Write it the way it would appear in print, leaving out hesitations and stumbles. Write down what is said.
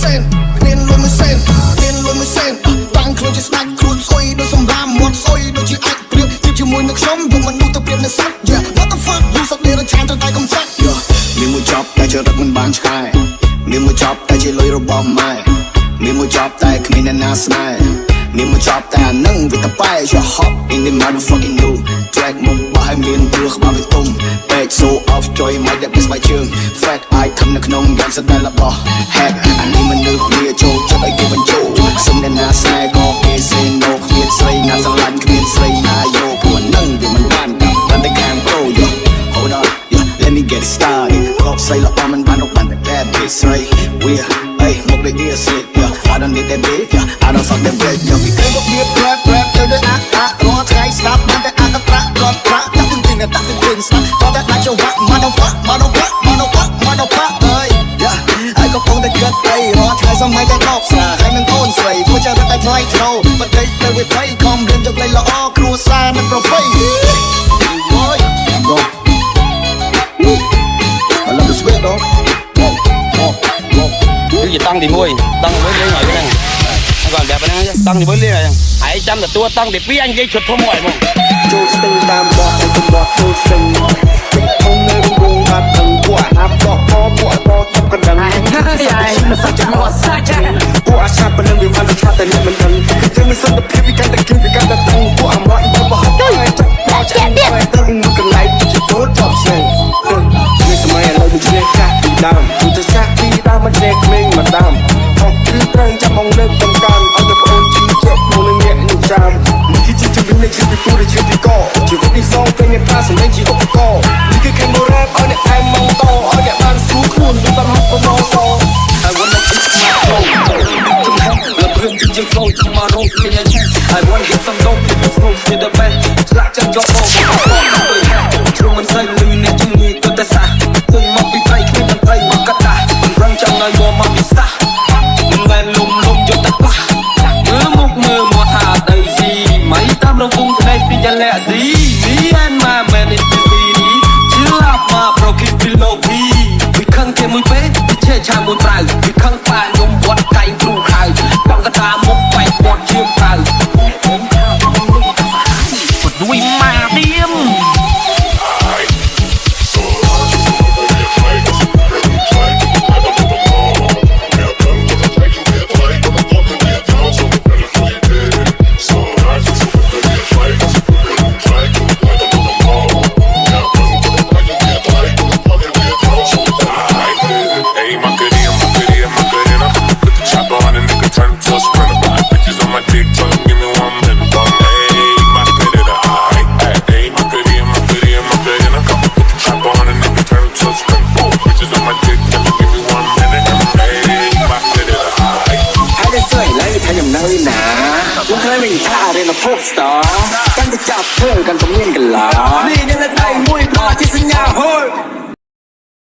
សេនមានលុយមួយសេនមានលុយមួយសេនតាំងខ្លួនជាស្ដេចខ្លួនស្អុយដូចសម្រាមមាត់ស្អុយដូចជាអាចព្រៀបជាមួយនឹងខ្ញុំយកមនុស្សទៅព្រៀបនឹងសត្វ Yeah what the fuck យូរសក់ដេរឆានទៅតែកំសាច់ Yeah មានមួយចប់តែជារឹកមិនបានឆ្កែមានមួយចប់តែជាលុយរបស់ម៉ែមានមួយចប់តែគ្មានអ្នកណាស្នេហ៍មានមួយចប់តែអានឹងវាតប៉ែ You hop in the motherfucking new track មកបោះឲ្យមានព្រឹកក្បាលវាទុំពេក so off joy មកតែស្បែកជើង fat eye ខំនៅក្នុងយ៉ាងស្ដាយរបស់ head អានេះមនុស្សវាចូលចិត្តឲ្យគេបញ្ចូលសុំអ្នកណាស្នេហ៍ក៏គេ say no គ្មានស្រីណាស្រឡាញ់គ្មានស្រីណាយកព្រោះនឹងវាមិនបានតែខាង pro yo hold on yeah let me get started កបស្រីល្អមិនបានរកបានតែ bad bitch ស្រី we hey មកលេងនេះ shit yeah I don't need that bitch yeah I don't fuck that bitch yeah ពីគេមកវា rap ទៅដូចអារាល់ថ្ងៃស្ដាប់បានតែអាកប្រាក់រត់ប្រាក់តាក់ទិញស្ដាប់តោះតែដាច់ចង្វាក់មកដល់ fuck មកដល់ fuck មកដល់ fuck មកដល់ fuck អើយ yeah ហើយក៏កំពុងតែគិតអីរាល់ថ្ងៃសម័យតែដប់ស្រាហើយនឹងអូនស្រីគួរจะរត់តែថ្លៃថ្នូរបដិចទៅវាភ័យខំរៀនយកលេខល្អគ្រួសារមិនប្រពៃអូយ bro I love the sweat though គឺជាតង់ទី1តង់ទី1លេងហើយហ្នឹងគាត់តែប៉ុណ្ណឹងតង់ទី1លេងហើយហើយចាំទទួលតង់ទី2អញនិយាយឈុតធំហើយហ្មងចូលស្ទឹងតាមបោះទៅបោះចូលស្ទឹងខ្ញុំនៅរងបាត់ទាំងពួកអាប់បោះពួកបោះចាប់កណ្ដឹងហើយមិនសាច់មកសាច់ពួកអាឆាប់ប៉ុណ្ណឹងវាបានឆ្លាតតែអ្នកមិនដឹងគឺមិនសន្តិភាពវាកាន់តែគិតវាកាន់តែតឹងពួកអាម៉ត់បោះហើយចាប់បោះចាំទៅមួយកន្លែងជាពោតជាប់ស្នឹងវាសម័យឥឡូវដូចជាចាស់ពីដើមគឺទៅចាស់ពីដើមមិនចេះក្មេងមកដើមអស់គឺត្រូវចាំមកលើកបង្កើនឲ្យទៅប្អូនជឿជាក់មកនឹងអ្នកនឹងចាំនេះគឺជាជំនឿនៃជីវិតपूरीជីវិតក៏ជីវិតនេះសងពេញតែសម្លេងជាឧបករណ៍នេះគឺខាង rap ឲ្យអ្នកតែមកតឲ្យអ្នកបានស្រួលខ្លួនមិនបានហត់ប្រមស I wanna keep my flow លើព្រឹងជា flow tomorrow លេងញ៉ាំ I want to get some dope in the flow to the best ឆ្លាក់ចាំយកមកជ្រុំមិនស្អីលឺអ្នកជំនាញទៅតែសាពុំមកពីព្រៃគ្មានតន្ត្រីមកកតាមិនរឹងចាំឲ្យមកពីសាមិនមែនលំយកតែប៉ះមើលមកថាដីស៊ីមិនតាមរងវងផ្នែកពីចលែកស៊ី Me and my man in the city chill up my bro keep below P វាខឹងជាមួយពេលវាឆេឆាមួយប្រៅវាខឹងខ្លាចខ្ញុំវត្តកៃគ្រូខៅបងកតាមុខបែកវត្តជាងប្រៅខ្ញុំថាខ្ញុំដូចម៉ាឌៀមStar កាន់តែចាប់ធ្វើកាន់តែមានកន្លងនេះនៅដៃមួយប្រជាសញ្ញាហូរ